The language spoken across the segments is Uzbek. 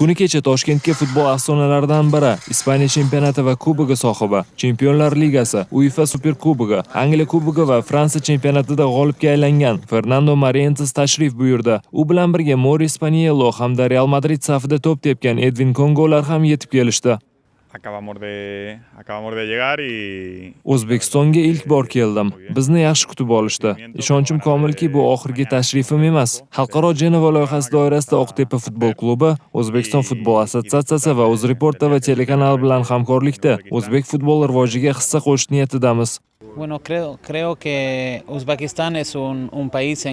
Kuni kecha Toshkentga futbol afsonalaridan biri, Ispaniya chempionati va kubogi sohibi, Chempionlar Ligasi, UEFA Superkubogi, Angliya kubogi va Fransiya chempionatida g'olibga aylangan Fernando Morientes tashrif buyurdi. U bilan birga Mauricio Paniello hamda Real Madrid safida to'p tepgan Edwin Kongolar ham yetib kelishdi. Acabamos de llegar y O'zbekistonga ilk bor keldim. Bizni yaxshi kutib olishdi. Ishonchim komilki, bu oxirgi tashrifim emas. Xalqaro Jenova loyihasi doirasida Oqtepa futbol klubi, O'zbekiston futbol assotsiatsiyasi va UzReport TV telekanali bilan hamkorlikda o'zbek futboli rivojiga hissa qo'shish niyatidamiz. Bueno, creo que Uzbekistán es un país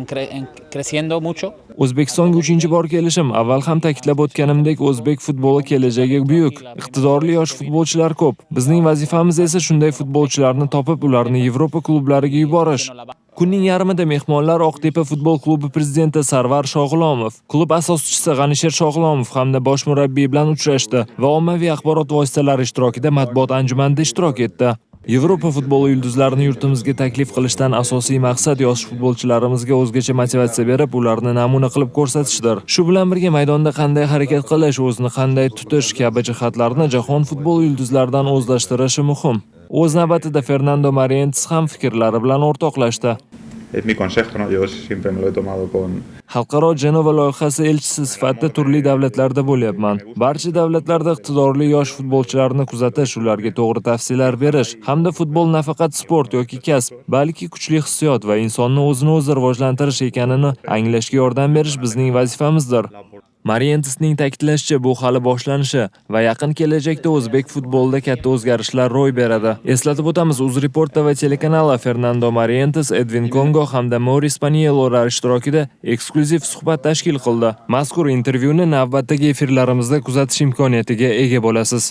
creciendo mucho. O'zbekistonga 3-chi bor kelishim. Avval ham ta'kidlab o'tganimdek, o'zbek futboli kelajagi buyuk. Iqtidorli yosh futbolchilar ko'p. Bizning vazifamiz esa shunday futbolchilarni topib, ularni Yevropa klublariga yuborish. Kunning yarmida mehmonlar Oqtepa futbol klubi prezidenti Sarvar Shog'ilomov, klub asoschisi G'anisher Shog'ilomov hamda bosh murabbiy bilan uchrashdi va ommaviy axborot vositalari ishtirokida matbuot anjumanida ishtirok etdi. Yevropa futboli yulduzlarini yurtimizga taklif qilishdan asosiy maqsad yosh futbolchilarimizga o'zgacha motivatsiya berib, ularni namuna qilib ko'rsatishdir. Shu bilan birga maydonda qanday harakat qilish, o'zini qanday tutish kabi jihatlarni jahon futbol yulduzlaridan o'zlashtirishi muhim. O'z navbatida Fernando Morientes ham fikrlari bilan o'rtoqlashdi. es mi consejo, ¿no? Yo siempre me lo he tomado con Xalqaro Jenova loyihasi elchisi sifatida turli davlatlarda bo'lyapman. Barcha davlatlarda iqtidorli yosh futbolchilarni kuzatish, ularga to'g'ri tavsiyalar berish hamda futbol nafaqat sport yoki kasb, balki kuchli hissiyot va insonni o'zini o'zi rivojlantirish ekanini anglashga yordam berish bizning vazifamizdir. Morientesning ta'kidlashicha, bu hali boshlanishi va yaqin kelajakda o'zbek futbolida katta o'zgarishlar ro'y beradi. Eslatib o'tamiz, UzReport TV telekanali Fernando Morientes, Edwin Kongo hamda Mauricio Paniellolar ishtirokida eksklyuziv suhbat tashkil qildi. Mazkur intervyuni navbatdagi efirlarimizda kuzatish imkoniyatiga ega bo'lasiz.